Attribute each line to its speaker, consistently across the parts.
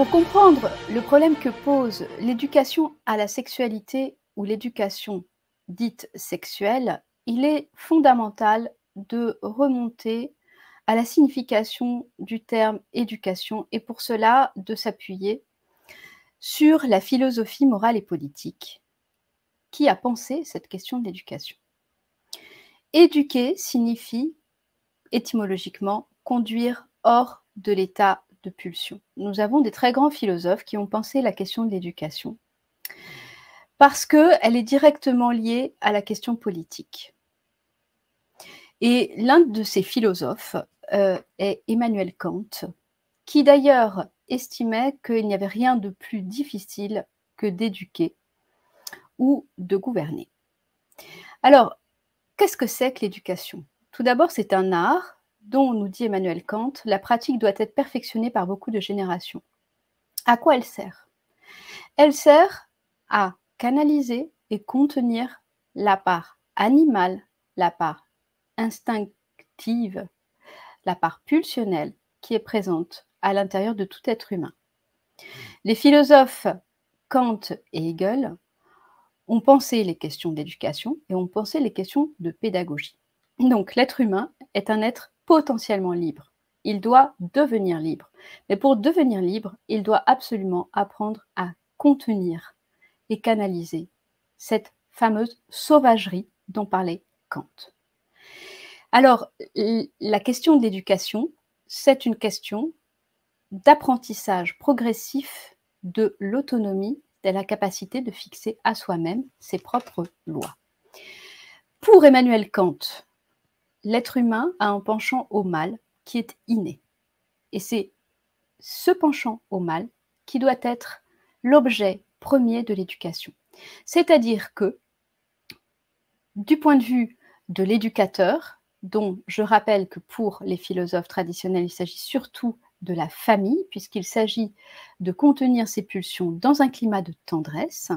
Speaker 1: Pour comprendre le problème que pose l'éducation à la sexualité ou l'éducation dite sexuelle, il est fondamental de remonter à la signification du terme éducation et pour cela de s'appuyer sur la philosophie morale et politique qui a pensé cette question de l'éducation. Éduquer signifie étymologiquement conduire hors de l'état de pulsion. Nous avons des très grands philosophes qui ont pensé la question de l'éducation parce qu'elle est directement liée à la question politique. Et l'un de ces philosophes est Emmanuel Kant, qui d'ailleurs estimait qu'il n'y avait rien de plus difficile que d'éduquer ou de gouverner. Alors, qu'est-ce que c'est que l'éducation? Tout d'abord, c'est un art dont, nous dit Emmanuel Kant, la pratique doit être perfectionnée par beaucoup de générations. À quoi elle sert? Elle sert à canaliser et contenir la part animale, la part instinctive, la part pulsionnelle qui est présente à l'intérieur de tout être humain. Les philosophes Kant et Hegel ont pensé les questions d'éducation et ont pensé les questions de pédagogie. Donc l'être humain est un être potentiellement libre. Il doit devenir libre. Mais pour devenir libre, il doit absolument apprendre à contenir et canaliser cette fameuse sauvagerie dont parlait Kant. Alors, la question de l'éducation, c'est une question d'apprentissage progressif de l'autonomie, de la capacité de fixer à soi-même ses propres lois. Pour Emmanuel Kant, l'être humain a un penchant au mal qui est inné. Et c'est ce penchant au mal qui doit être l'objet premier de l'éducation. C'est-à-dire que, du point de vue de l'éducateur, dont je rappelle que pour les philosophes traditionnels, il s'agit surtout de la famille, puisqu'il s'agit de contenir ses pulsions dans un climat de tendresse,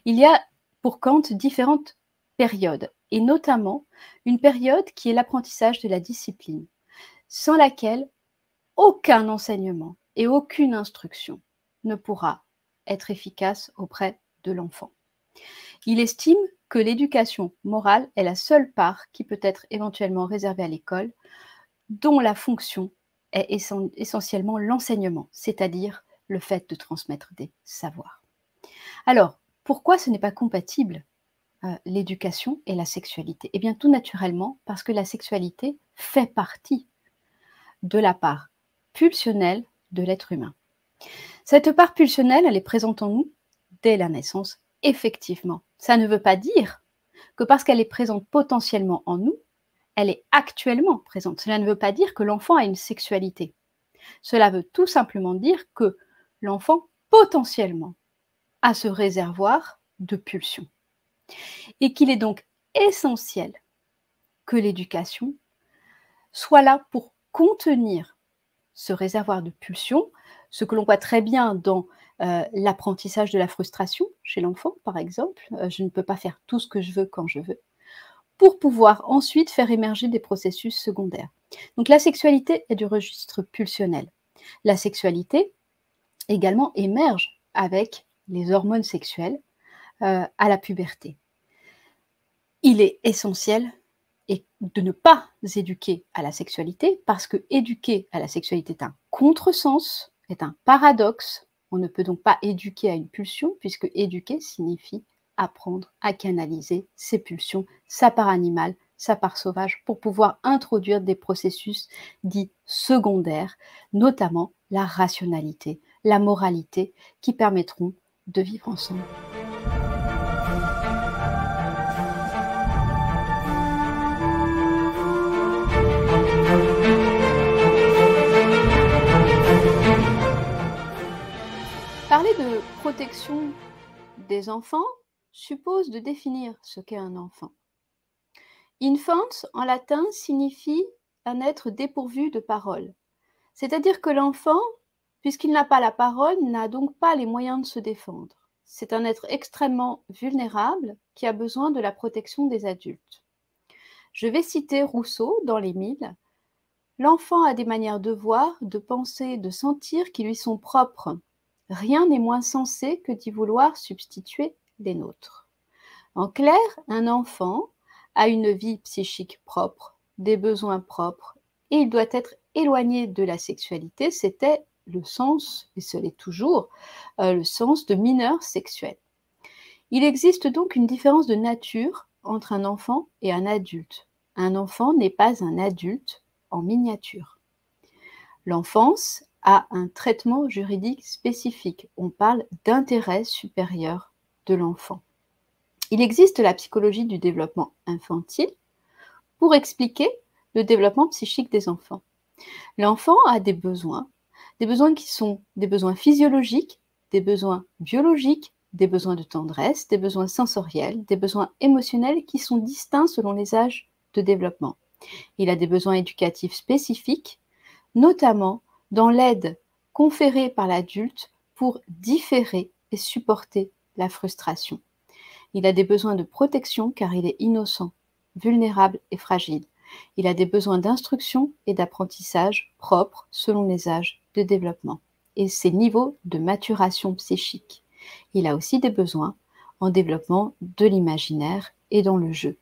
Speaker 1: il y a pour Kant différentes périodes, et notamment une période qui est l'apprentissage de la discipline, sans laquelle aucun enseignement et aucune instruction ne pourra être efficace auprès de l'enfant. Il estime que l'éducation morale est la seule part qui peut être éventuellement réservée à l'école, dont la fonction est essentiellement l'enseignement, c'est-à-dire le fait de transmettre des savoirs. Alors, pourquoi ce n'est pas compatible l'éducation et la sexualité? Eh bien, tout naturellement, parce que la sexualité fait partie de la part pulsionnelle de l'être humain. Cette part pulsionnelle, elle est présente en nous dès la naissance, effectivement. Ça ne veut pas dire que parce qu'elle est présente potentiellement en nous, elle est actuellement présente. Cela ne veut pas dire que l'enfant a une sexualité. Cela veut tout simplement dire que l'enfant, potentiellement, a ce réservoir de pulsions. Et qu'il est donc essentiel que l'éducation soit là pour contenir ce réservoir de pulsions, ce que l'on voit très bien dans l'apprentissage de la frustration chez l'enfant, par exemple. Je ne peux pas faire tout ce que je veux quand je veux, pour pouvoir ensuite faire émerger des processus secondaires. Donc la sexualité est du registre pulsionnel. La sexualité également émerge avec les hormones sexuelles à la puberté. Il est essentiel de ne pas éduquer à la sexualité parce que éduquer à la sexualité est un contresens, est un paradoxe. On ne peut donc pas éduquer à une pulsion puisque éduquer signifie apprendre à canaliser ses pulsions, sa part animale, sa part sauvage, pour pouvoir introduire des processus dits secondaires, notamment la rationalité, la moralité, qui permettront de vivre ensemble. Parler de protection des enfants suppose de définir ce qu'est un enfant. Infant, en latin, signifie un être dépourvu de parole. C'est-à-dire que l'enfant, puisqu'il n'a pas la parole, n'a donc pas les moyens de se défendre. C'est un être extrêmement vulnérable qui a besoin de la protection des adultes. Je vais citer Rousseau dans l'Émile. L'enfant a des manières de voir, de penser, de sentir qui lui sont propres. Rien n'est moins sensé que d'y vouloir substituer les nôtres. En clair, un enfant a une vie psychique propre, des besoins propres, et il doit être éloigné de la sexualité. C'était le sens, et ce l'est toujours, le sens de mineur sexuel. Il existe donc une différence de nature entre un enfant et un adulte. Un enfant n'est pas un adulte en miniature. L'enfance a un traitement juridique spécifique. On parle d'intérêt supérieur de l'enfant. Il existe la psychologie du développement infantile pour expliquer le développement psychique des enfants. L'enfant a des besoins qui sont des besoins physiologiques, des besoins biologiques, des besoins de tendresse, des besoins sensoriels, des besoins émotionnels qui sont distincts selon les âges de développement. Il a des besoins éducatifs spécifiques, notamment dans l'aide conférée par l'adulte pour différer et supporter la frustration. Il a des besoins de protection car il est innocent, vulnérable et fragile. Il a des besoins d'instruction et d'apprentissage propres selon les âges de développement et ses niveaux de maturation psychique. Il a aussi des besoins en développement de l'imaginaire et dans le jeu.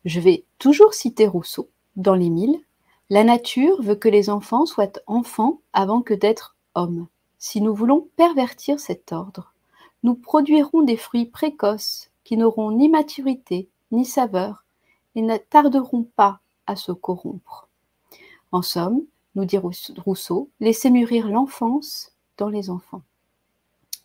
Speaker 1: Je vais toujours citer Rousseau dans l'Émile. La nature veut que les enfants soient enfants avant que d'être hommes. Si nous voulons pervertir cet ordre, nous produirons des fruits précoces qui n'auront ni maturité ni saveur et ne tarderont pas à se corrompre. En somme, nous dit Rousseau, laissez mûrir l'enfance dans les enfants.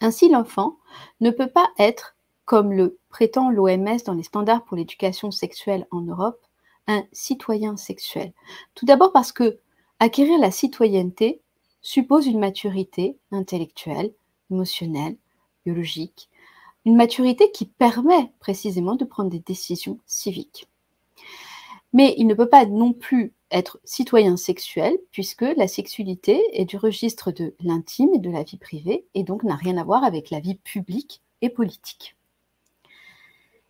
Speaker 1: Ainsi, l'enfant ne peut pas être, comme le prétend l'OMS dans les standards pour l'éducation sexuelle en Europe, un citoyen sexuel. Tout d'abord parce que acquérir la citoyenneté suppose une maturité intellectuelle, émotionnelle, biologique, une maturité qui permet précisément de prendre des décisions civiques. Mais il ne peut pas non plus être citoyen sexuel puisque la sexualité est du registre de l'intime et de la vie privée et donc n'a rien à voir avec la vie publique et politique.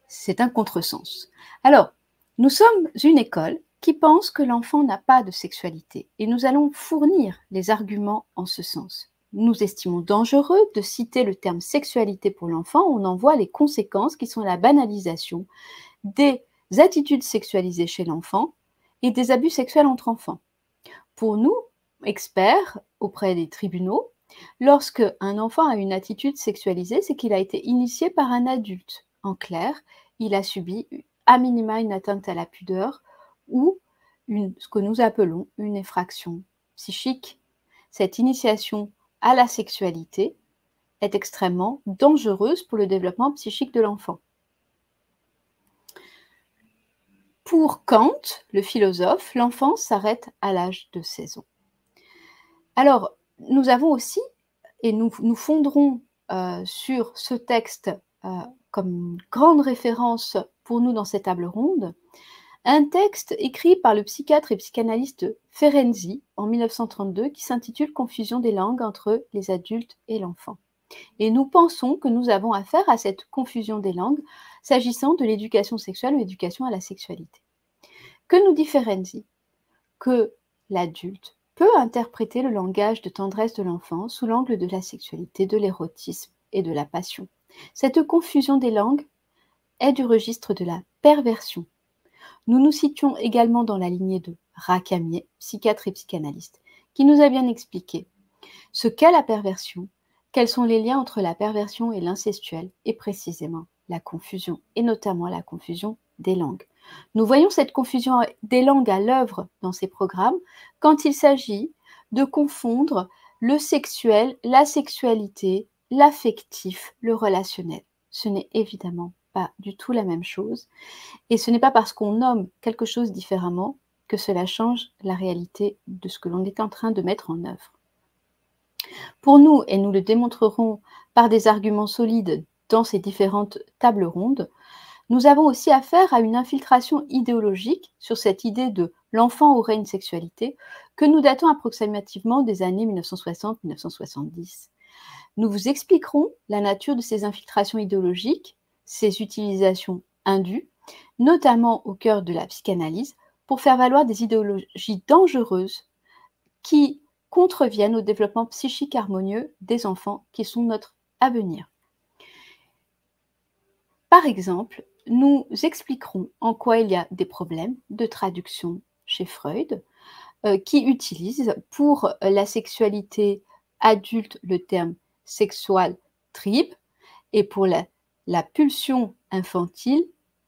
Speaker 1: C'est un contresens. Alors, nous sommes une école qui pense que l'enfant n'a pas de sexualité et nous allons fournir les arguments en ce sens. Nous estimons dangereux de citer le terme sexualité pour l'enfant, on en voit les conséquences qui sont la banalisation des attitudes sexualisées chez l'enfant et des abus sexuels entre enfants. Pour nous, experts auprès des tribunaux, lorsque un enfant a une attitude sexualisée, c'est qu'il a été initié par un adulte. En clair, il a subi à minima une atteinte à la pudeur ou ce que nous appelons une effraction psychique. Cette initiation à la sexualité est extrêmement dangereuse pour le développement psychique de l'enfant. Pour Kant, le philosophe, l'enfance s'arrête à l'âge de 16 ans. Alors, nous avons aussi, et nous fonderons sur ce texte comme grande référence pour nous dans cette table ronde, un texte écrit par le psychiatre et psychanalyste Ferenczi en 1932 qui s'intitule « Confusion des langues entre les adultes et l'enfant ». Et nous pensons que nous avons affaire à cette confusion des langues s'agissant de l'éducation sexuelle ou l'éducation à la sexualité. Que nous dit Ferenczi? Que l'adulte peut interpréter le langage de tendresse de l'enfant sous l'angle de la sexualité, de l'érotisme et de la passion. Cette confusion des langues est du registre de la perversion. Nous nous situons également dans la lignée de Racamier, psychiatre et psychanalyste, qui nous a bien expliqué ce qu'est la perversion, quels sont les liens entre la perversion et l'incestuel, et précisément la confusion, et notamment la confusion des langues. Nous voyons cette confusion des langues à l'œuvre dans ces programmes quand il s'agit de confondre le sexuel, la sexualité, l'affectif, le relationnel. Ce n'est évidemment pas du tout la même chose et ce n'est pas parce qu'on nomme quelque chose différemment que cela change la réalité de ce que l'on est en train de mettre en œuvre. Pour nous, et nous le démontrerons par des arguments solides dans ces différentes tables rondes, nous avons aussi affaire à une infiltration idéologique sur cette idée de l'enfant aurait une sexualité que nous datons approximativement des années 1960-1970. Nous vous expliquerons la nature de ces infiltrations idéologiques, ces utilisations indues, notamment au cœur de la psychanalyse, pour faire valoir des idéologies dangereuses qui contreviennent au développement psychique harmonieux des enfants qui sont notre avenir. Par exemple, nous expliquerons en quoi il y a des problèmes de traduction chez Freud, qui utilise pour la sexualité adulte le terme Sexualtrieb et pour la pulsion infantile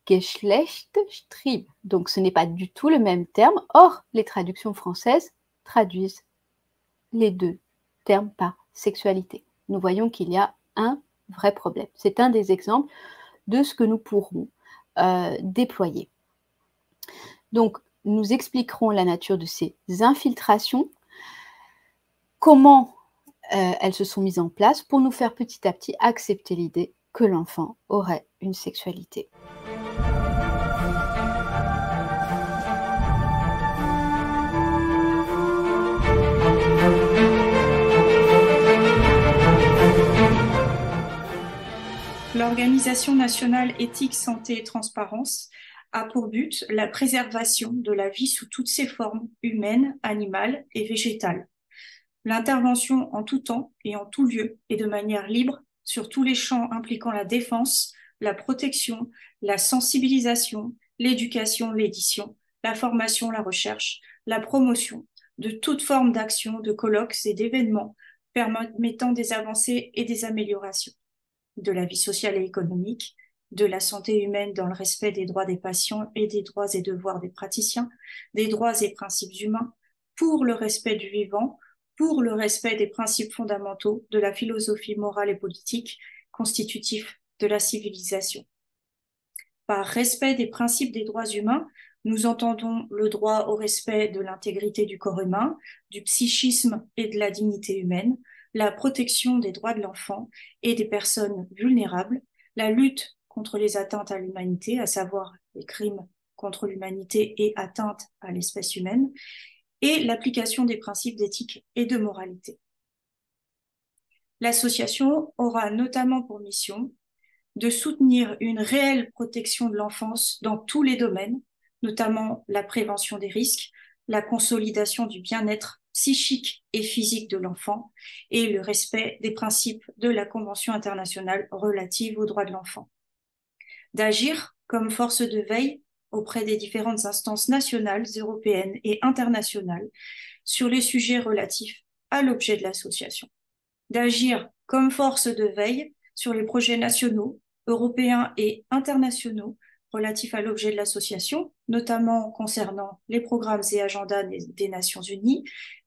Speaker 1: Geschlechtstrieb. Donc ce n'est pas du tout le même terme. Or, les traductions françaises traduisent les deux termes par sexualité. Nous voyons qu'il y a un vrai problème. C'est un des exemples de ce que nous pourrons déployer. Donc, nous expliquerons la nature de ces infiltrations, comment elles se sont mises en place pour nous faire petit à petit accepter l'idée que l'enfant aurait une sexualité.
Speaker 2: L'Organisation nationale éthique, santé et transparence a pour but la préservation de la vie sous toutes ses formes, humaines, animales et végétales. L'intervention en tout temps et en tout lieu et de manière libre sur tous les champs impliquant la défense, la protection, la sensibilisation, l'éducation, l'édition, la formation, la recherche, la promotion de toute forme d'action, de colloques et d'événements permettant des avancées et des améliorations de la vie sociale et économique, de la santé humaine dans le respect des droits des patients et des droits et devoirs des praticiens, des droits et principes humains, pour le respect du vivant, pour le respect des principes fondamentaux de la philosophie morale et politique constitutifs de la civilisation. Par respect des principes des droits humains, nous entendons le droit au respect de l'intégrité du corps humain, du psychisme et de la dignité humaine, la protection des droits de l'enfant et des personnes vulnérables, la lutte contre les atteintes à l'humanité, à savoir les crimes contre l'humanité et atteintes à l'espèce humaine, et l'application des principes d'éthique et de moralité. L'association aura notamment pour mission de soutenir une réelle protection de l'enfance dans tous les domaines, notamment la prévention des risques, la consolidation du bien-être psychique et physique de l'enfant et le respect des principes de la Convention internationale relative aux droits de l'enfant. D'agir comme force de veille auprès des différentes instances nationales, européennes et internationales sur les sujets relatifs à l'objet de l'association. D'agir comme force de veille sur les projets nationaux, européens et internationaux relatifs à l'objet de l'association, notamment concernant les programmes et agendas des Nations Unies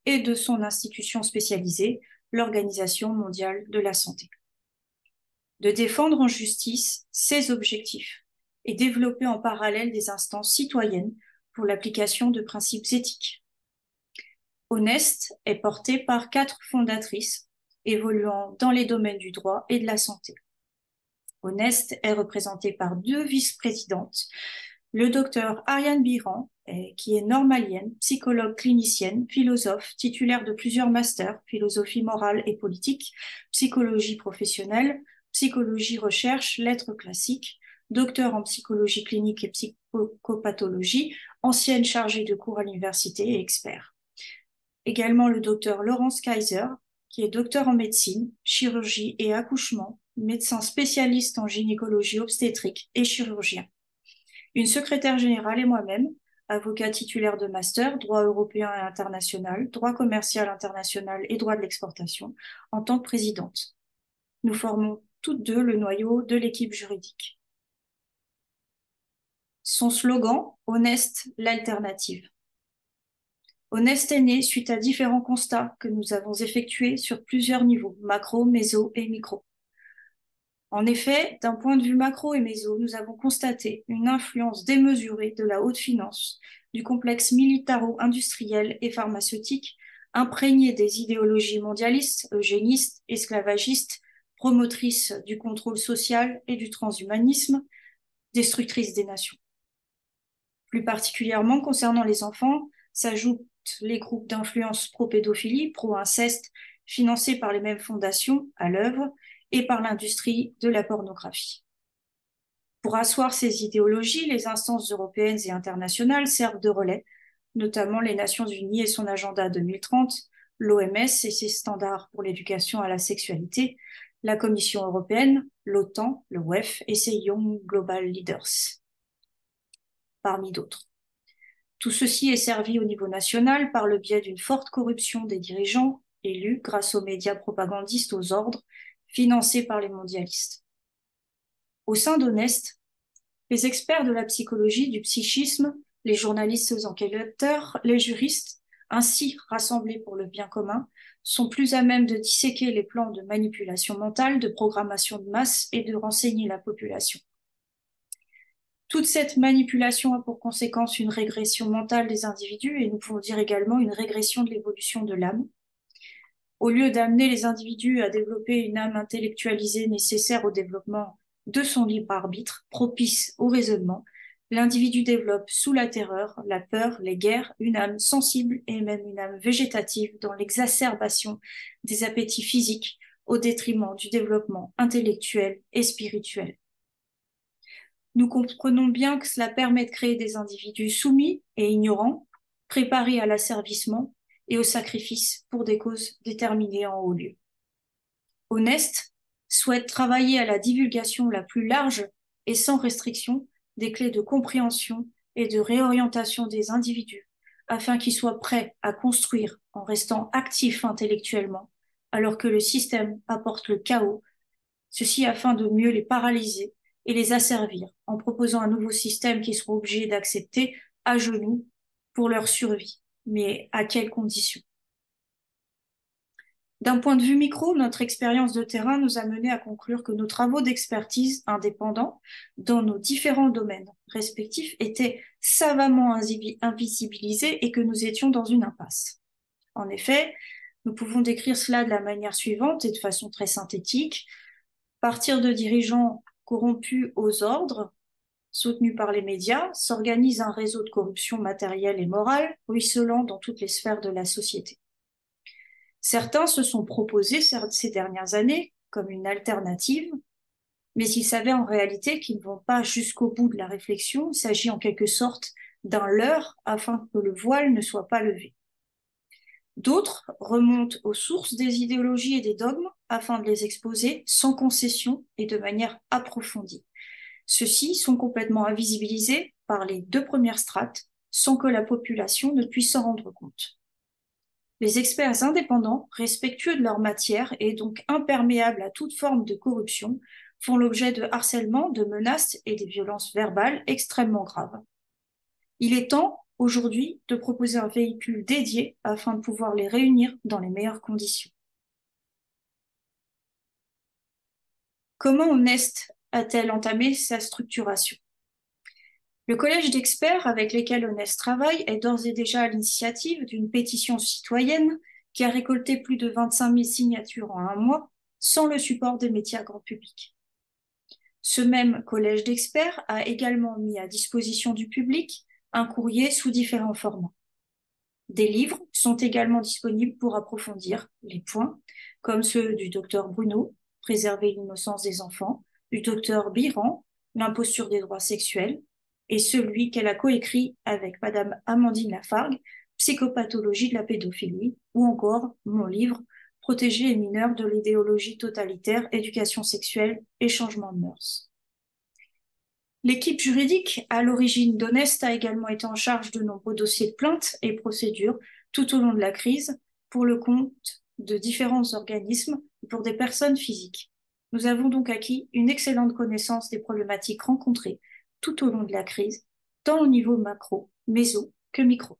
Speaker 2: et de son institution spécialisée, l'Organisation mondiale de la santé. De défendre en justice ces objectifs et développer en parallèle des instances citoyennes pour l'application de principes éthiques. Honest est porté par 4 fondatrices évoluant dans les domaines du droit et de la santé. Honest est représenté par 2 vice-présidentes, le docteur Ariane Biran, qui est normalienne, psychologue clinicienne, philosophe, titulaire de plusieurs masters, philosophie morale et politique, psychologie professionnelle, psychologie recherche, lettres classiques, docteur en psychologie clinique et psychopathologie, ancienne chargée de cours à l'université et expert. Également le docteur Laurence Kaiser, qui est docteur en médecine, chirurgie et accouchement, médecin spécialiste en gynécologie obstétrique et chirurgien. Une secrétaire générale et moi-même, avocat titulaire de master, droit européen et international, droit commercial international et droit de l'exportation, en tant que présidente. Nous formons toutes 2 le noyau de l'équipe juridique. Son slogan, Honest, l'alternative. Honest est né suite à différents constats que nous avons effectués sur plusieurs niveaux, macro, méso et micro. En effet, d'un point de vue macro et méso, nous avons constaté une influence démesurée de la haute finance, du complexe militaro-industriel et pharmaceutique, imprégné des idéologies mondialistes, eugénistes, esclavagistes, promotrices du contrôle social et du transhumanisme, destructrices des nations. Plus particulièrement concernant les enfants, s'ajoutent les groupes d'influence pro-pédophilie, pro-inceste, financés par les mêmes fondations à l'œuvre et par l'industrie de la pornographie. Pour asseoir ces idéologies, les instances européennes et internationales servent de relais, notamment les Nations Unies et son agenda 2030, l'OMS et ses standards pour l'éducation à la sexualité, la Commission européenne, l'OTAN, le WEF et ses Young Global Leaders, parmi d'autres. Tout ceci est servi au niveau national par le biais d'une forte corruption des dirigeants élus grâce aux médias propagandistes aux ordres, financés par les mondialistes. Au sein d'Honest, les experts de la psychologie, du psychisme, les journalistes enquêteurs, les juristes, ainsi rassemblés pour le bien commun, sont plus à même de disséquer les plans de manipulation mentale, de programmation de masse et de renseigner la population. Toute cette manipulation a pour conséquence une régression mentale des individus et nous pouvons dire également une régression de l'évolution de l'âme. Au lieu d'amener les individus à développer une âme intellectualisée nécessaire au développement de son libre arbitre, propice au raisonnement, l'individu développe sous la terreur, la peur, les guerres, une âme sensible et même une âme végétative dans l'exacerbation des appétits physiques au détriment du développement intellectuel et spirituel. Nous comprenons bien que cela permet de créer des individus soumis et ignorants, préparés à l'asservissement et au sacrifice pour des causes déterminées en haut lieu. Honest souhaite travailler à la divulgation la plus large et sans restriction des clés de compréhension et de réorientation des individus, afin qu'ils soient prêts à construire en restant actifs intellectuellement, alors que le système apporte le chaos, ceci afin de mieux les paralyser et les asservir en proposant un nouveau système qu'ils seront obligés d'accepter à genoux pour leur survie. Mais à quelles conditions? D'un point de vue micro, notre expérience de terrain nous a mené à conclure que nos travaux d'expertise indépendants dans nos différents domaines respectifs étaient savamment invisibilisés et que nous étions dans une impasse. En effet, nous pouvons décrire cela de la manière suivante et de façon très synthétique. Partir de dirigeants corrompus aux ordres, soutenus par les médias, s'organise un réseau de corruption matérielle et morale, ruisselant dans toutes les sphères de la société. Certains se sont proposés ces dernières années comme une alternative, mais il s'avère en réalité qu'ils ne vont pas jusqu'au bout de la réflexion. Il s'agit en quelque sorte d'un leurre afin que le voile ne soit pas levé. D'autres remontent aux sources des idéologies et des dogmes afin de les exposer sans concession et de manière approfondie. Ceux-ci sont complètement invisibilisés par les deux premières strates sans que la population ne puisse s'en rendre compte. Les experts indépendants, respectueux de leur matière et donc imperméables à toute forme de corruption, font l'objet de harcèlements, de menaces et des violences verbales extrêmement graves. Il est temps aujourd'hui de proposer un véhicule dédié afin de pouvoir les réunir dans les meilleures conditions. Comment Honest a-t-elle entamé sa structuration? Le collège d'experts avec lesquels Honest travaille est d'ores et déjà à l'initiative d'une pétition citoyenne qui a récolté plus de 25 000 signatures en un mois sans le support des médias grand public. Ce même collège d'experts a également mis à disposition du public un courrier sous différents formats. Des livres sont également disponibles pour approfondir les points, comme ceux du docteur Bruno, Préserver l'innocence des enfants, du docteur Biran, L'imposture des droits sexuels, et celui qu'elle a coécrit avec Madame Amandine Lafargue, Psychopathologie de la pédophilie, ou encore mon livre Protéger les mineurs de l'idéologie totalitaire, éducation sexuelle et changement de mœurs. L'équipe juridique à l'origine d'Honest a également été en charge de nombreux dossiers de plaintes et procédures tout au long de la crise pour le compte de différents organismes et pour des personnes physiques. Nous avons donc acquis une excellente connaissance des problématiques rencontrées tout au long de la crise, tant au niveau macro, méso que micro.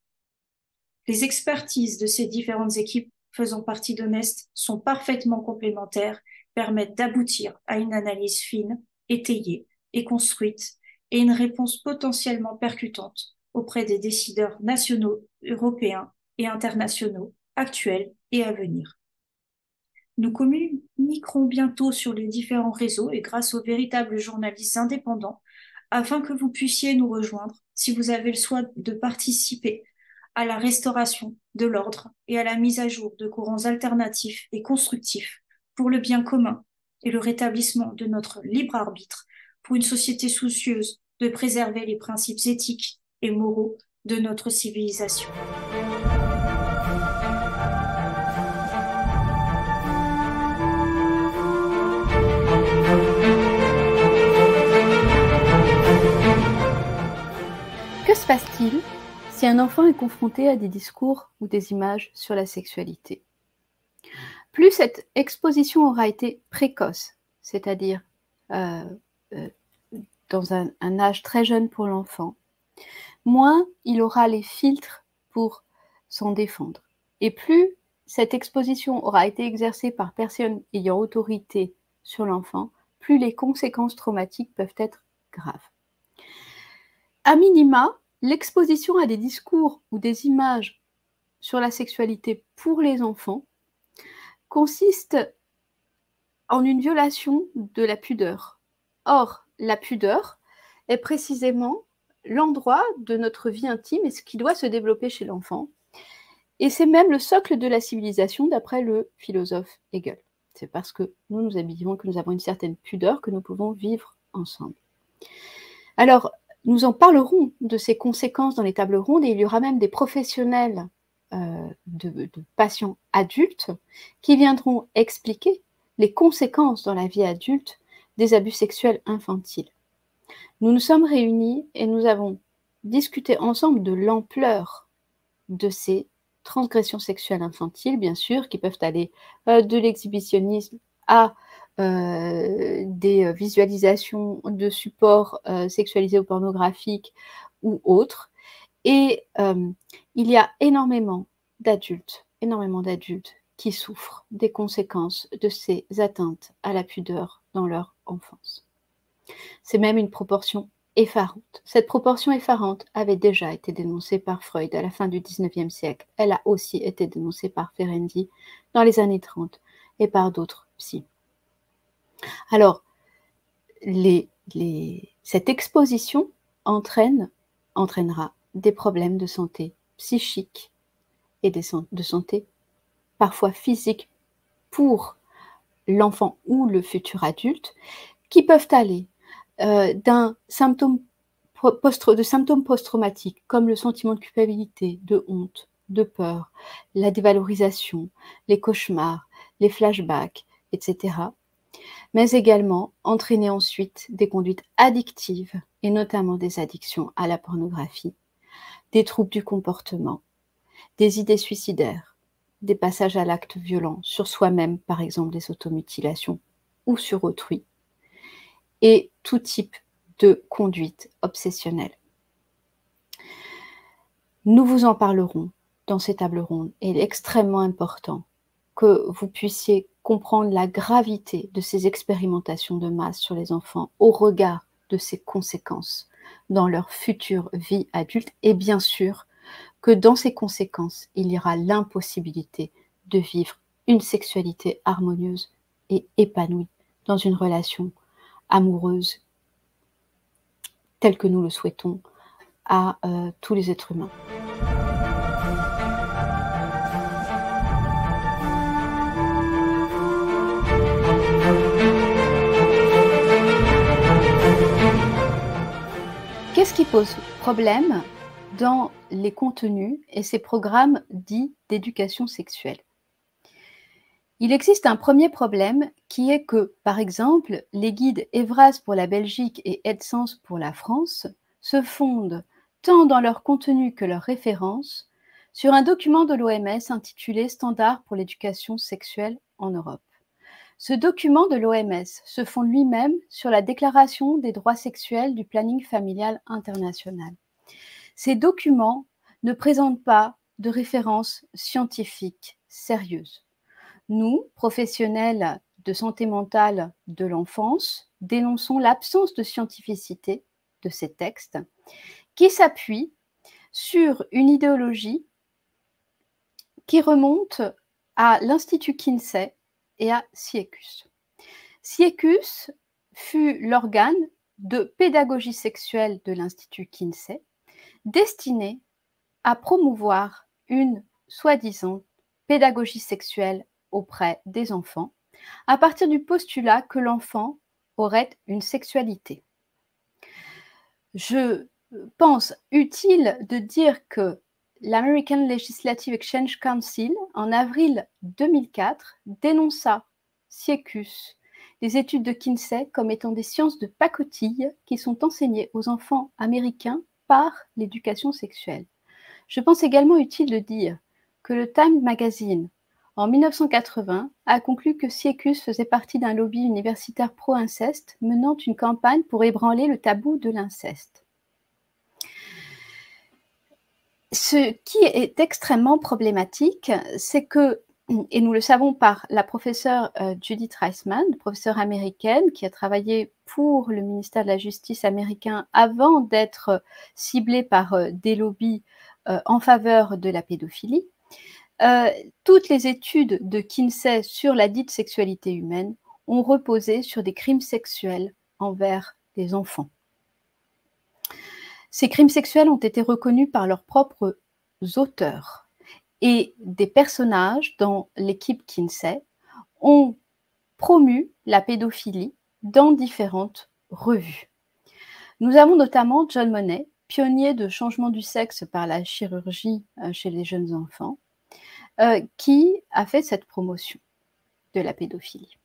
Speaker 2: Les expertises de ces différentes équipes faisant partie d'Honest sont parfaitement complémentaires, permettent d'aboutir à une analyse fine, étayée et construite, et une réponse potentiellement percutante auprès des décideurs nationaux, européens et internationaux, actuels et à venir. Nous communiquerons bientôt sur les différents réseaux et grâce aux véritables journalistes indépendants afin que vous puissiez nous rejoindre si vous avez le souhait de participer à la restauration de l'ordre et à la mise à jour de courants alternatifs et constructifs pour le bien commun et le rétablissement de notre libre arbitre pour une société soucieuse de préserver les principes éthiques et moraux de notre civilisation.
Speaker 1: Que se passe-t-il si un enfant est confronté à des discours ou des images sur la sexualité? Plus cette exposition aura été précoce, c'est-à-dire euh, euh, dans un âge très jeune pour l'enfant, moins il aura les filtres pour s'en défendre. Et plus cette exposition aura été exercée par personne ayant autorité sur l'enfant, plus les conséquences traumatiques peuvent être graves. À minima, l'exposition à des discours ou des images sur la sexualité pour les enfants consiste en une violation de la pudeur. Or, la pudeur est précisément l'endroit de notre vie intime et ce qui doit se développer chez l'enfant. Et c'est même le socle de la civilisation d'après le philosophe Hegel. C'est parce que nous habillons, que nous avons une certaine pudeur que nous pouvons vivre ensemble. Alors, nous en parlerons de ces conséquences dans les tables rondes et il y aura même des professionnels de patients adultes qui viendront expliquer les conséquences dans la vie adulte des abus sexuels infantiles. Nous nous sommes réunis et nous avons discuté ensemble de l'ampleur de ces transgressions sexuelles infantiles, bien sûr, qui peuvent aller de l'exhibitionnisme à des visualisations de supports sexualisés ou pornographiques ou autres. Et il y a énormément d'adultes qui souffrent des conséquences de ces atteintes à la pudeur dans leur enfance. C'est même une proportion effarante. Cette proportion effarante avait déjà été dénoncée par Freud à la fin du XIXe siècle. Elle a aussi été dénoncée par Ferenczi dans les années 30 et par d'autres psys. Alors, cette exposition entraînera des problèmes de santé psychique et de santé parfois physique pour l'enfant ou le futur adulte, qui peuvent aller de symptômes post-traumatiques comme le sentiment de culpabilité, de honte, de peur, la dévalorisation, les cauchemars, les flashbacks, etc. Mais également entraîner ensuite des conduites addictives et notamment des addictions à la pornographie, des troubles du comportement, des idées suicidaires, des passages à l'acte violent sur soi-même, par exemple des automutilations ou sur autrui, et tout type de conduite obsessionnelle. Nous vous en parlerons dans ces tables rondes et il est extrêmement important que vous puissiez comprendre la gravité de ces expérimentations de masse sur les enfants au regard de ces conséquences dans leur future vie adulte et bien sûr que dans ces conséquences, il y aura l'impossibilité de vivre une sexualité harmonieuse et épanouie dans une relation amoureuse telle que nous le souhaitons à tous les êtres humains. Qu'est-ce qui pose problème dans les contenus et ces programmes dits d'éducation sexuelle? Il existe un premier problème qui est que, par exemple, les guides Evraz pour la Belgique et EdSens pour la France se fondent, tant dans leur contenu que leurs références, sur un document de l'OMS intitulé Standards pour l'éducation sexuelle en Europe. Ce document de l'OMS se fonde lui-même sur la Déclaration des droits sexuels du planning familial international. Ces documents ne présentent pas de références scientifiques sérieuses. Nous, professionnels de santé mentale de l'enfance, dénonçons l'absence de scientificité de ces textes qui s'appuient sur une idéologie qui remonte à l'Institut Kinsey et à Siecus. Siecus fut l'organe de pédagogie sexuelle de l'Institut Kinsey, destiné à promouvoir une soi-disant pédagogie sexuelle auprès des enfants, à partir du postulat que l'enfant aurait une sexualité. Je pense utile de dire que l'American Legislative Exchange Council, en avril 2004, dénonça Siecus, les études de Kinsey, comme étant des sciences de pacotille qui sont enseignées aux enfants américains par l'éducation sexuelle. Je pense également utile de dire que le Time Magazine, en 1980, a conclu que Sieckus faisait partie d'un lobby universitaire pro-inceste menant une campagne pour ébranler le tabou de l'inceste. Ce qui est extrêmement problématique, c'est que, et nous le savons par la professeure Judith Reisman, professeure américaine qui a travaillé pour le ministère de la Justice américain avant d'être ciblée par des lobbies en faveur de la pédophilie. Toutes les études de Kinsey sur la dite sexualité humaine ont reposé sur des crimes sexuels envers des enfants. Ces crimes sexuels ont été reconnus par leurs propres auteurs et des personnages dans l'équipe Kinsey ont promu la pédophilie dans différentes revues. Nous avons notamment John Money, pionnier de changement du sexe par la chirurgie chez les jeunes enfants, qui a fait cette promotion de la pédophilie.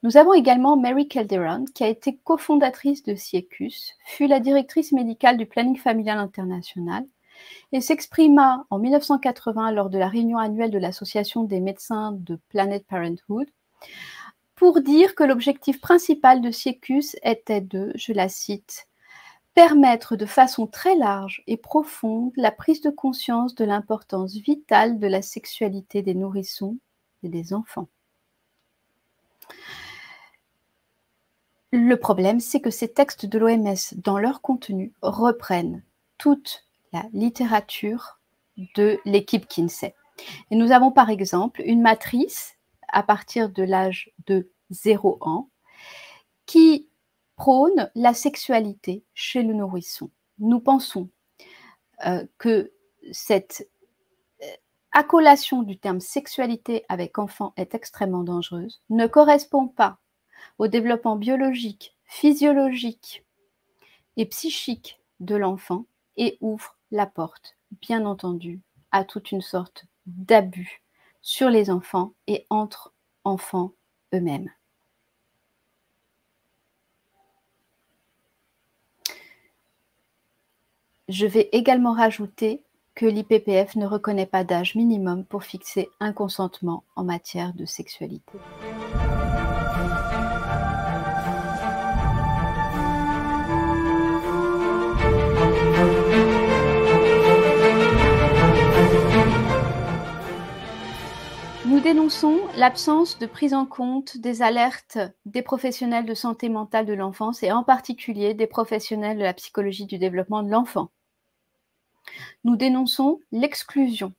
Speaker 1: Nous avons également Mary Calderon, qui a été cofondatrice de Sieckus, fut la directrice médicale du planning familial international et s'exprima en 1980 lors de la réunion annuelle de l'Association des médecins de Planned Parenthood pour dire que l'objectif principal de Sieckus était de, je la cite, permettre de façon très large et profonde la prise de conscience de l'importance vitale de la sexualité des nourrissons et des enfants. Le problème, c'est que ces textes de l'OMS, dans leur contenu, reprennent toute la littérature de l'équipe Kinsey. Et nous avons par exemple une matrice à partir de l'âge de 0 ans qui prône la sexualité chez le nourrisson. Nous pensons que cette accolation du terme sexualité avec enfant est extrêmement dangereuse, ne correspond pas au développement biologique, physiologique et psychique de l'enfant et ouvre la porte, bien entendu, à toute une sorte d'abus sur les enfants et entre enfants eux-mêmes. Je vais également rajouter que l'IPPF ne reconnaît pas d'âge minimum pour fixer un consentement en matière de sexualité. Nous dénonçons l'absence de prise en compte des alertes des professionnels de santé mentale de l'enfance et en particulier des professionnels de la psychologie du développement de l'enfant. Nous dénonçons l'exclusion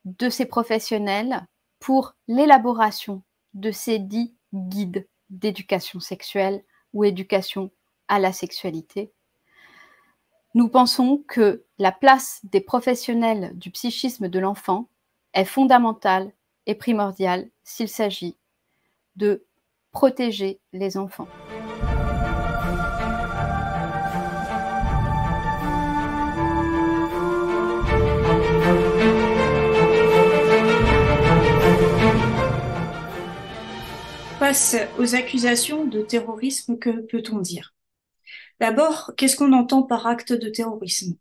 Speaker 1: de ces professionnels pour l'élaboration de ces dits guides d'éducation sexuelle ou éducation à la sexualité. Nous pensons que la place des professionnels du psychisme de l'enfant est fondamentale et primordiale s'il s'agit de protéger les enfants.
Speaker 2: Face aux accusations de terrorisme, que peut-on dire? D'abord, qu'est-ce qu'on entend par acte de terrorisme?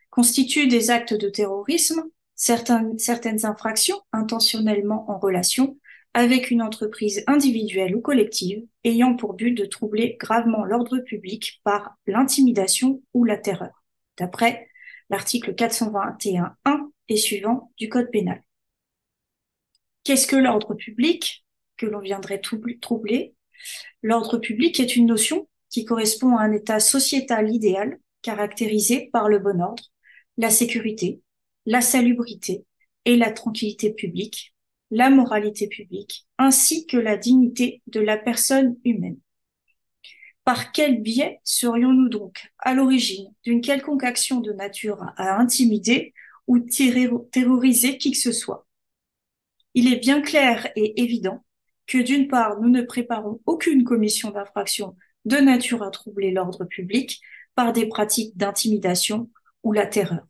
Speaker 2: Constituent des actes de terrorisme certaines infractions intentionnellement en relation avec une entreprise individuelle ou collective ayant pour but de troubler gravement l'ordre public par l'intimidation ou la terreur, d'après l'article 421.1 et suivant du Code pénal. Qu'est-ce que l'ordre public que l'on viendrait troubler? L'ordre public est une notion qui correspond à un état sociétal idéal caractérisé par le bon ordre, la sécurité, la salubrité et la tranquillité publique, la moralité publique, ainsi que la dignité de la personne humaine. Par quel biais serions-nous donc à l'origine d'une quelconque action de nature à intimider ou terroriser qui que ce soit? Il est bien clair et évident que d'une part, nous ne préparons aucune commission d'infraction de nature à troubler l'ordre public par des pratiques d'intimidation ou la terreur.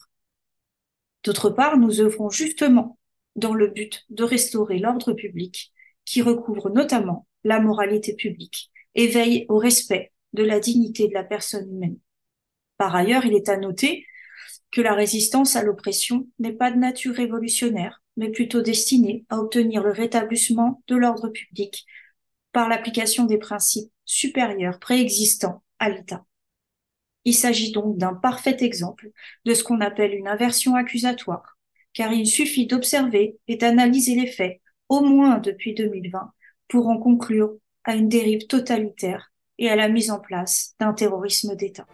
Speaker 2: D'autre part, nous œuvrons justement dans le but de restaurer l'ordre public qui recouvre notamment la moralité publique et veille au respect de la dignité de la personne humaine. Par ailleurs, il est à noter que la résistance à l'oppression n'est pas de nature révolutionnaire, mais plutôt destinée à obtenir le rétablissement de l'ordre public par l'application des principes supérieurs préexistants à l'État. Il s'agit donc d'un parfait exemple de ce qu'on appelle une inversion accusatoire, car il suffit d'observer et d'analyser les faits, au moins depuis 2020, pour en conclure à une dérive totalitaire et à la mise en place d'un terrorisme d'État.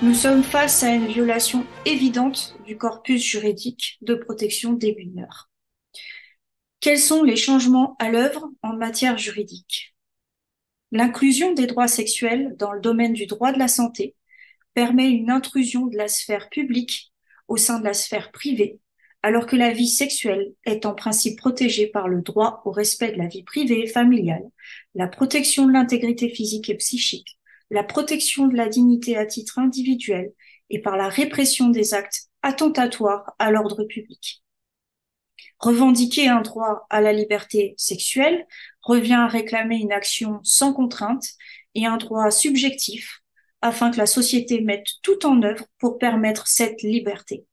Speaker 2: Nous sommes face à une violation évidente du corpus juridique de protection des mineurs. Quels sont les changements à l'œuvre en matière juridique? L'inclusion des droits sexuels dans le domaine du droit de la santé permet une intrusion de la sphère publique au sein de la sphère privée, alors que la vie sexuelle est en principe protégée par le droit au respect de la vie privée et familiale, la protection de l'intégrité physique et psychique, la protection de la dignité à titre individuel et par la répression des actes attentatoires à l'ordre public. Revendiquer un droit à la liberté sexuelle revient à réclamer une action sans contrainte et un droit subjectif afin que la société mette tout en œuvre pour permettre cette liberté.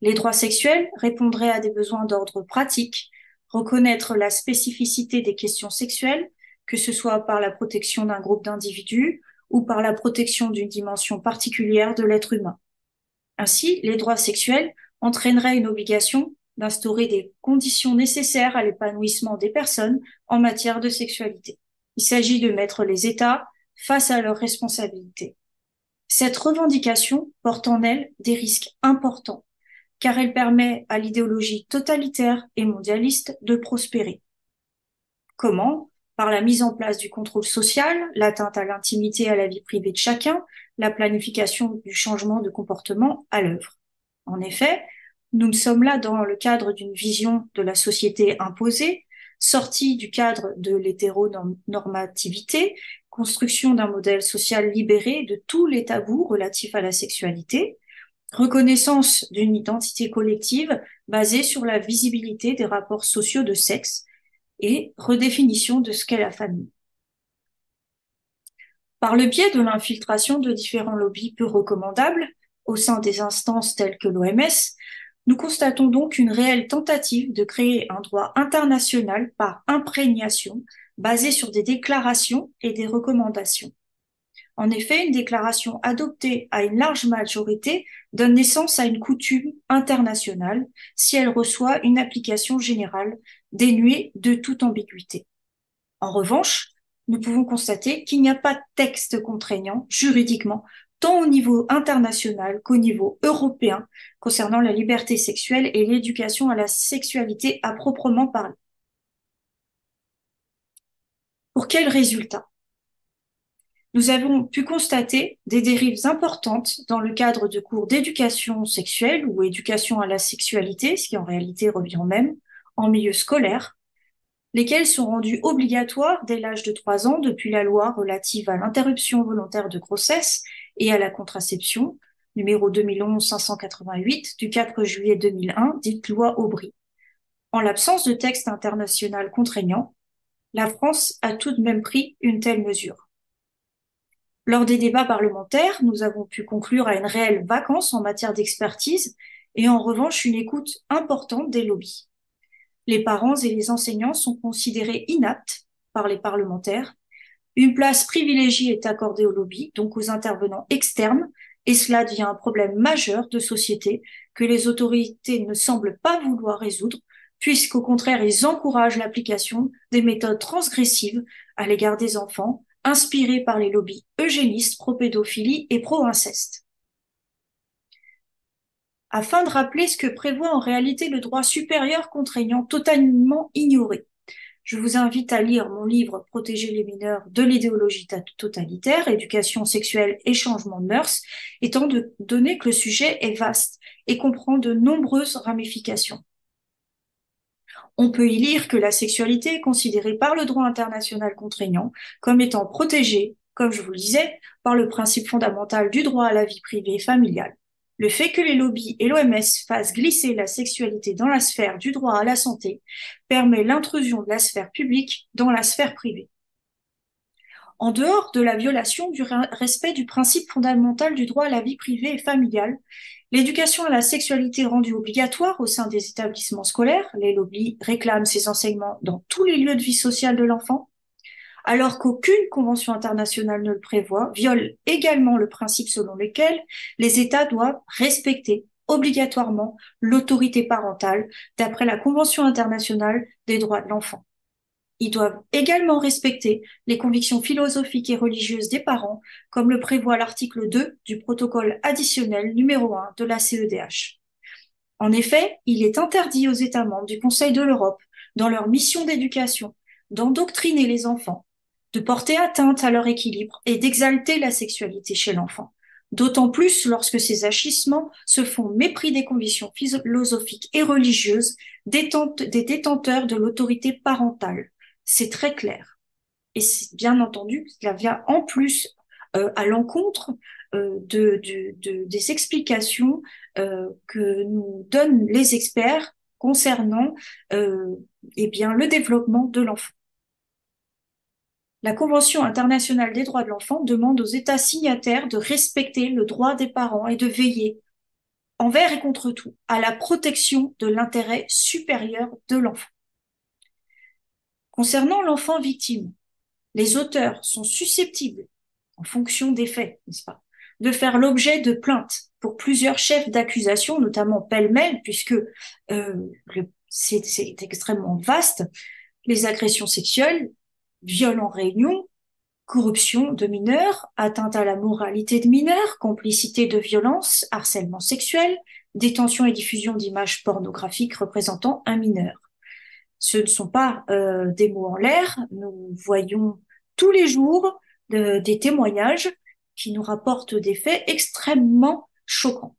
Speaker 2: Les droits sexuels répondraient à des besoins d'ordre pratique, reconnaître la spécificité des questions sexuelles, que ce soit par la protection d'un groupe d'individus ou par la protection d'une dimension particulière de l'être humain. Ainsi, les droits sexuels entraîneraient une obligation d'instaurer des conditions nécessaires à l'épanouissement des personnes en matière de sexualité. Il s'agit de mettre les États face à leurs responsabilités. Cette revendication porte en elle des risques importants, car elle permet à l'idéologie totalitaire et mondialiste de prospérer. Comment? Par la mise en place du contrôle social, l'atteinte à l'intimité et à la vie privée de chacun, la planification du changement de comportement à l'œuvre. En effet, nous sommes là dans le cadre d'une vision de la société imposée, sortie du cadre de l'hétéronormativité, construction d'un modèle social libéré de tous les tabous relatifs à la sexualité, reconnaissance d'une identité collective basée sur la visibilité des rapports sociaux de sexe et redéfinition de ce qu'est la famille. Par le biais de l'infiltration de différents lobbies peu recommandables au sein des instances telles que l'OMS, nous constatons donc une réelle tentative de créer un droit international par imprégnation basé sur des déclarations et des recommandations. En effet, une déclaration adoptée à une large majorité donne naissance à une coutume internationale si elle reçoit une application générale dénuée de toute ambiguïté. En revanche, nous pouvons constater qu'il n'y a pas de texte contraignant juridiquement, tant au niveau international qu'au niveau européen, concernant la liberté sexuelle et l'éducation à la sexualité à proprement parler. Pour quels résultats? Nous avons pu constater des dérives importantes dans le cadre de cours d'éducation sexuelle ou éducation à la sexualité, ce qui en réalité revient au même, en milieu scolaire, lesquels sont rendus obligatoires dès l'âge de 3 ans depuis la loi relative à l'interruption volontaire de grossesse et à la contraception, numéro 2011-588 du 4 juillet 2001, dite loi Aubry. En l'absence de texte international contraignant, la France a tout de même pris une telle mesure. Lors des débats parlementaires, nous avons pu conclure à une réelle vacance en matière d'expertise et en revanche une écoute importante des lobbies. Les parents et les enseignants sont considérés inaptes par les parlementaires. Une place privilégiée est accordée aux lobbies, donc aux intervenants externes, et cela devient un problème majeur de société que les autorités ne semblent pas vouloir résoudre, puisqu'au contraire, ils encouragent l'application des méthodes transgressives à l'égard des enfants, inspirées par les lobbies eugénistes, pro-pédophilie et pro-inceste. Afin de rappeler ce que prévoit en réalité le droit supérieur contraignant totalement ignoré, je vous invite à lire mon livre Protéger les mineurs de l'idéologie totalitaire, éducation sexuelle et changement de mœurs, étant donné que le sujet est vaste et comprend de nombreuses ramifications. On peut y lire que la sexualité est considérée par le droit international contraignant comme étant protégée, comme je vous le disais, par le principe fondamental du droit à la vie privée et familiale. Le fait que les lobbies et l'OMS fassent glisser la sexualité dans la sphère du droit à la santé permet l'intrusion de la sphère publique dans la sphère privée. En dehors de la violation du respect du principe fondamental du droit à la vie privée et familiale, l'éducation à la sexualité rendue obligatoire au sein des établissements scolaires, les lobbies réclament ces enseignements dans tous les lieux de vie sociale de l'enfant, alors qu'aucune convention internationale ne le prévoit, viole également le principe selon lequel les États doivent respecter obligatoirement l'autorité parentale d'après la Convention internationale des droits de l'enfant. Ils doivent également respecter les convictions philosophiques et religieuses des parents, comme le prévoit l'article 2 du protocole additionnel numéro 1 de la CEDH. En effet, il est interdit aux États membres du Conseil de l'Europe, dans leur mission d'éducation, d'endoctriner les enfants, de porter atteinte à leur équilibre et d'exalter la sexualité chez l'enfant. D'autant plus lorsque ces agissements se font mépris des convictions philosophiques et religieuses des détenteurs de l'autorité parentale. C'est très clair. Et bien entendu, cela vient en plus à l'encontre des explications que nous donnent les experts concernant le développement de l'enfant. La Convention internationale des droits de l'enfant demande aux États signataires de respecter le droit des parents et de veiller, envers et contre tout, à la protection de l'intérêt supérieur de l'enfant. Concernant l'enfant victime, les auteurs sont susceptibles, en fonction des faits, n'est-ce pas, de faire l'objet de plaintes pour plusieurs chefs d'accusation, notamment pêle-mêle, puisque c'est extrêmement vaste, les agressions sexuelles, viol en réunion, corruption de mineurs, atteinte à la moralité de mineurs, complicité de violence, harcèlement sexuel, détention et diffusion d'images pornographiques représentant un mineur. Ce ne sont pas des mots en l'air, nous voyons tous les jours des témoignages qui nous rapportent des faits extrêmement choquants.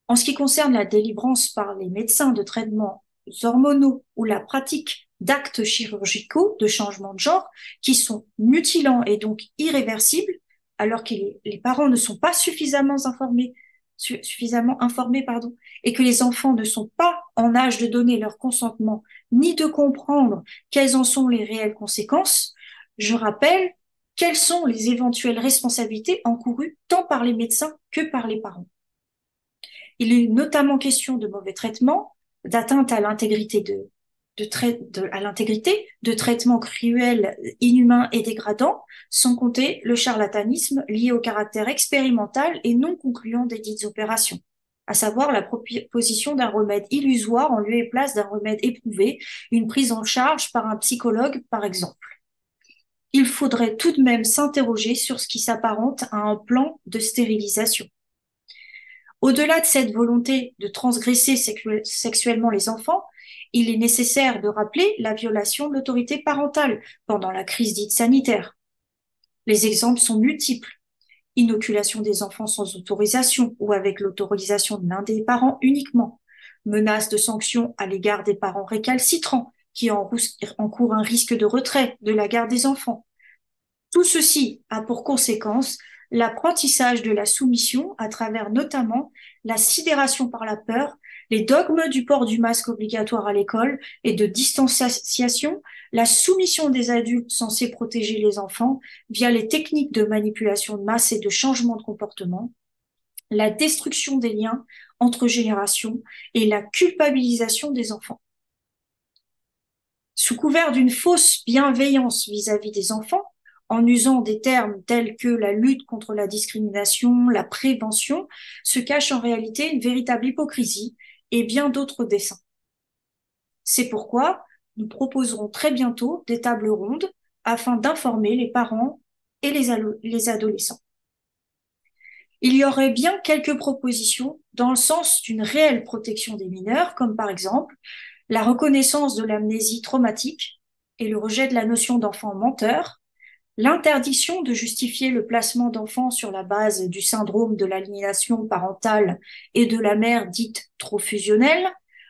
Speaker 2: En ce qui concerne la délivrance par les médecins de traitements hormonaux ou la pratique d'actes chirurgicaux de changement de genre qui sont mutilants et donc irréversibles, alors que les parents ne sont pas suffisamment informés, et que les enfants ne sont pas en âge de donner leur consentement ni de comprendre quelles en sont les réelles conséquences, je rappelle quelles sont les éventuelles responsabilités encourues tant par les médecins que par les parents. Il est notamment question de mauvais traitements, d'atteinte à l'intégrité de traitements cruels, inhumains et dégradants, sans compter le charlatanisme lié au caractère expérimental et non concluant des dites opérations, à savoir la proposition d'un remède illusoire en lieu et place d'un remède éprouvé, une prise en charge par un psychologue, par exemple. Il faudrait tout de même s'interroger sur ce qui s'apparente à un plan de stérilisation. Au-delà de cette volonté de transgresser sexuellement les enfants, il est nécessaire de rappeler la violation de l'autorité parentale pendant la crise dite sanitaire. Les exemples sont multiples. Inoculation des enfants sans autorisation ou avec l'autorisation de l'un des parents uniquement. Menace de sanctions à l'égard des parents récalcitrants qui encourent un risque de retrait de la garde des enfants. Tout ceci a pour conséquence l'apprentissage de la soumission à travers notamment la sidération par la peur, les dogmes du port du masque obligatoire à l'école et de distanciation, la soumission des adultes censés protéger les enfants via les techniques de manipulation de masse et de changement de comportement, la destruction des liens entre générations et la culpabilisation des enfants. Sous couvert d'une fausse bienveillance vis-à-vis des enfants, en usant des termes tels que la lutte contre la discrimination, la prévention, se cache en réalité une véritable hypocrisie et bien d'autres desseins. C'est pourquoi nous proposerons très bientôt des tables rondes afin d'informer les parents et les adolescents. Il y aurait bien quelques propositions dans le sens d'une réelle protection des mineurs, comme par exemple la reconnaissance de l'amnésie traumatique et le rejet de la notion d'enfant menteur, l'interdiction de justifier le placement d'enfants sur la base du syndrome de l'aliénation parentale et de la mère dite trop fusionnelle,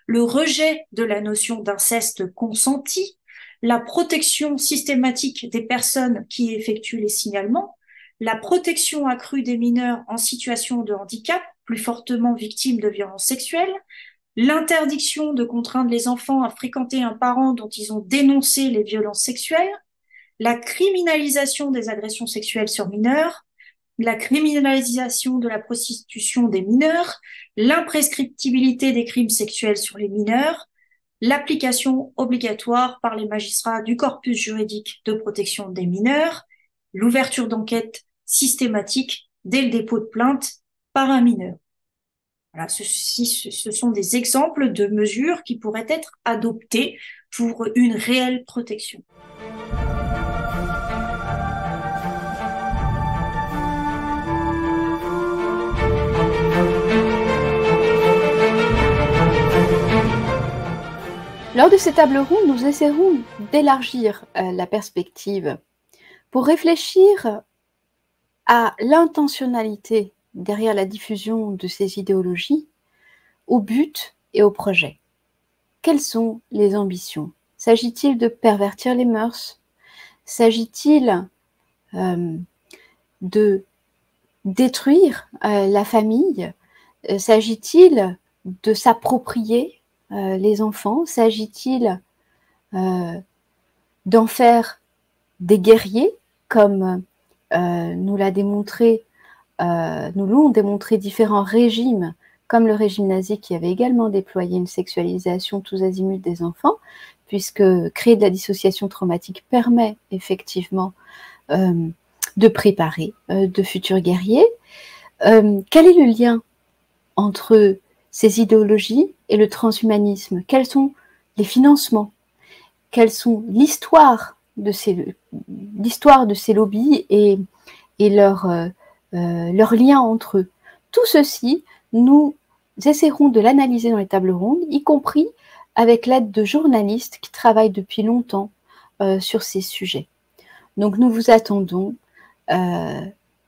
Speaker 2: le rejet de la notion d'inceste consenti, la protection systématique des personnes qui effectuent les signalements, la protection accrue des mineurs en situation de handicap, plus fortement victimes de violences sexuelles, l'interdiction de contraindre les enfants à fréquenter un parent dont ils ont dénoncé les violences sexuelles, la criminalisation des agressions sexuelles sur mineurs, la criminalisation de la prostitution des mineurs, l'imprescriptibilité des crimes sexuels sur les mineurs, l'application obligatoire par les magistrats du corpus juridique de protection des mineurs, l'ouverture d'enquêtes systématiques dès le dépôt de plainte par un mineur. Voilà, ce sont des exemples de mesures qui pourraient être adoptées pour une réelle protection.
Speaker 1: Lors de ces tables rondes, nous essaierons d'élargir la perspective pour réfléchir à l'intentionnalité derrière la diffusion de ces idéologies, au but et au projet. Quelles sont les ambitions? S'agit-il de pervertir les mœurs? S'agit-il de détruire la famille? S'agit-il de s'approprier les enfants? S'agit-il d'en faire des guerriers, comme nous l'ont démontré différents régimes, comme le régime nazi qui avait également déployé une sexualisation tous azimuts des enfants, puisque créer de la dissociation traumatique permet effectivement de préparer de futurs guerriers. Quel est le lien entre ces idéologies et le transhumanisme? Quels sont les financements? Quelle sont l'histoire de ces lobbies et leur lien entre eux? Tout ceci, nous essaierons de l'analyser dans les tables rondes, y compris avec l'aide de journalistes qui travaillent depuis longtemps sur ces sujets. Donc nous vous attendons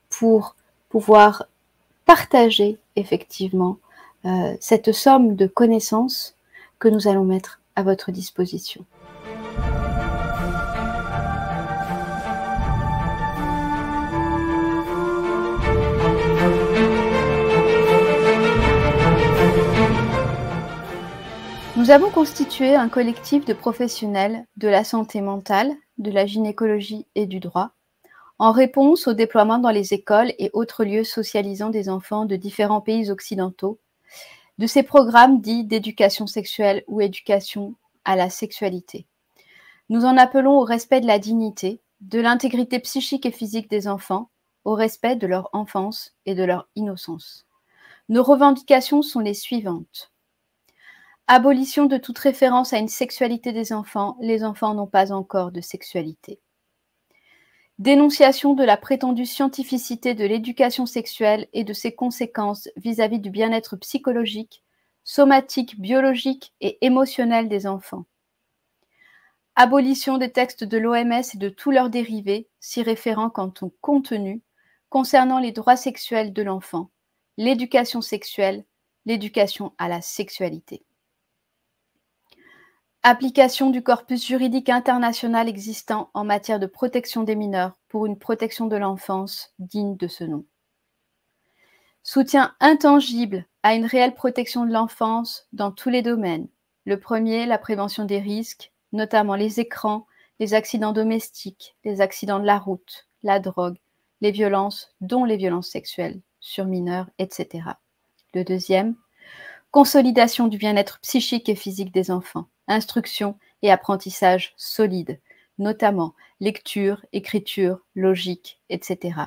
Speaker 1: pour pouvoir partager effectivement cette somme de connaissances que nous allons mettre à votre disposition. Nous avons constitué un collectif de professionnels de la santé mentale, de la gynécologie et du droit, en réponse au déploiement dans les écoles et autres lieux socialisant des enfants de différents pays occidentaux, de ces programmes dits d'éducation sexuelle ou éducation à la sexualité. Nous en appelons au respect de la dignité, de l'intégrité psychique et physique des enfants, au respect de leur enfance et de leur innocence. Nos revendications sont les suivantes. Abolition de toute référence à une sexualité des enfants, les enfants n'ont pas encore de sexualité. Dénonciation de la prétendue scientificité de l'éducation sexuelle et de ses conséquences vis-à-vis du bien-être psychologique, somatique, biologique et émotionnel des enfants. Abolition des textes de l'OMS et de tous leurs dérivés, s'y référant quant au contenu, concernant les droits sexuels de l'enfant, l'éducation sexuelle, l'éducation à la sexualité. Application du corpus juridique international existant en matière de protection des mineurs pour une protection de l'enfance digne de ce nom. Soutien intangible à une réelle protection de l'enfance dans tous les domaines. Le premier, la prévention des risques, notamment les écrans, les accidents domestiques, les accidents de la route, la drogue, les violences, dont les violences sexuelles sur mineurs, etc. Le deuxième, consolidation du bien-être psychique et physique des enfants. Instruction et apprentissage solides, notamment lecture, écriture, logique, etc.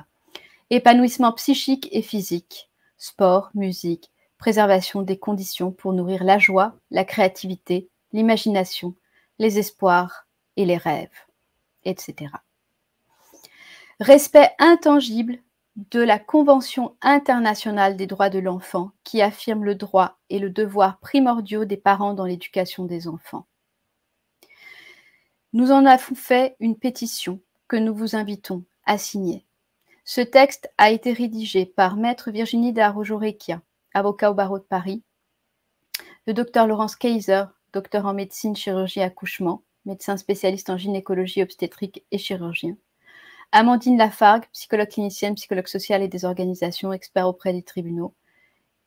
Speaker 1: Épanouissement psychique et physique, sport, musique, préservation des conditions pour nourrir la joie, la créativité, l'imagination, les espoirs et les rêves, etc. Respect intangible de la Convention internationale des droits de l'enfant qui affirme le droit et le devoir primordiaux des parents dans l'éducation des enfants. Nous en avons fait une pétition que nous vous invitons à signer. Ce texte a été rédigé par Maître Virginie Darojo-Recchia, avocat au barreau de Paris, le Dr Laurence Kaiser, docteur en médecine, chirurgie et accouchement, médecin spécialiste en gynécologie obstétrique et chirurgien, Amandine Lafargue, psychologue clinicienne, psychologue sociale et des organisations, expert auprès des tribunaux,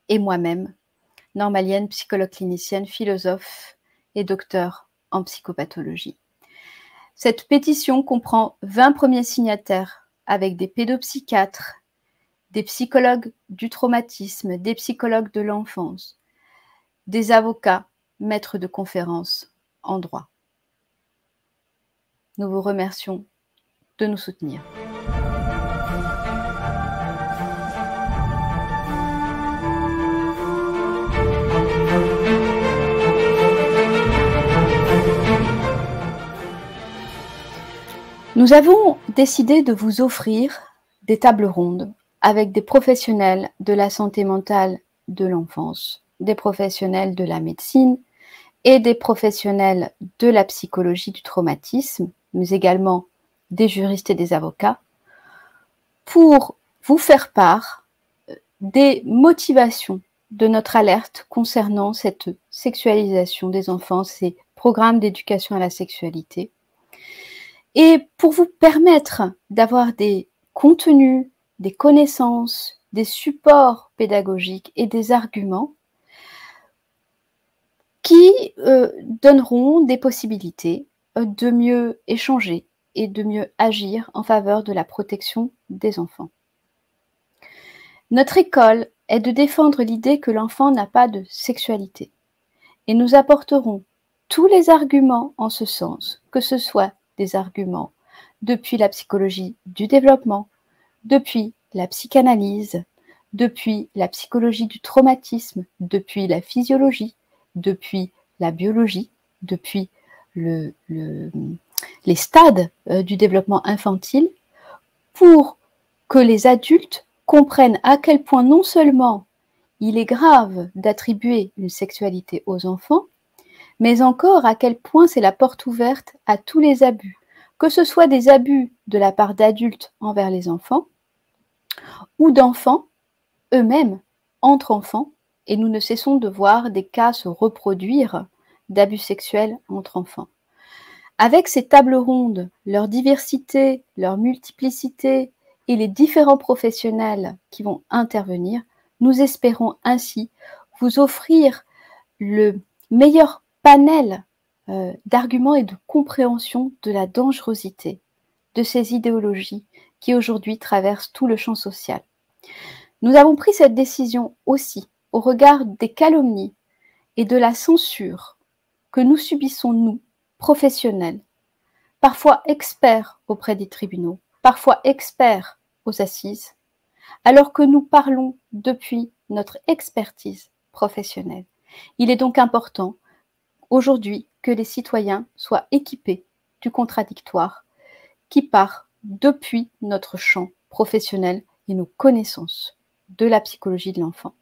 Speaker 1: et moi-même, Normalienne, psychologue clinicienne, philosophe et docteur en psychopathologie. Cette pétition comprend 20 premiers signataires avec des pédopsychiatres, des psychologues du traumatisme, des psychologues de l'enfance, des avocats, maîtres de conférences en droit. Nous vous remercions de nous soutenir. Nous avons décidé de vous offrir des tables rondes avec des professionnels de la santé mentale de l'enfance, des professionnels de la médecine et des professionnels de la psychologie du traumatisme, mais également des juristes et des avocats, pour vous faire part des motivations de notre alerte concernant cette sexualisation des enfants, ces programmes d'éducation à la sexualité, et pour vous permettre d'avoir des contenus, des connaissances, des supports pédagogiques et des arguments qui donneront des possibilités de mieux échanger et de mieux agir en faveur de la protection des enfants. Notre école est de défendre l'idée que l'enfant n'a pas de sexualité et nous apporterons tous les arguments en ce sens, que ce soit des arguments depuis la psychologie du développement, depuis la psychanalyse, depuis la psychologie du traumatisme, depuis la physiologie, depuis la biologie, depuis les stades du développement infantile, pour que les adultes comprennent à quel point non seulement il est grave d'attribuer une sexualité aux enfants, mais encore à quel point c'est la porte ouverte à tous les abus, que ce soit des abus de la part d'adultes envers les enfants ou d'enfants eux-mêmes entre enfants, et nous ne cessons de voir des cas se reproduire d'abus sexuels entre enfants. Avec ces tables rondes, leur diversité, leur multiplicité et les différents professionnels qui vont intervenir, nous espérons ainsi vous offrir le meilleur panel d'arguments et de compréhension de la dangerosité de ces idéologies qui aujourd'hui traversent tout le champ social. Nous avons pris cette décision aussi au regard des calomnies et de la censure que nous subissons, nous, professionnels, parfois experts auprès des tribunaux, parfois experts aux assises, alors que nous parlons depuis notre expertise professionnelle. Il est donc important aujourd'hui que les citoyens soient équipés du contradictoire qui part depuis notre champ professionnel et nos connaissances de la psychologie de l'enfant.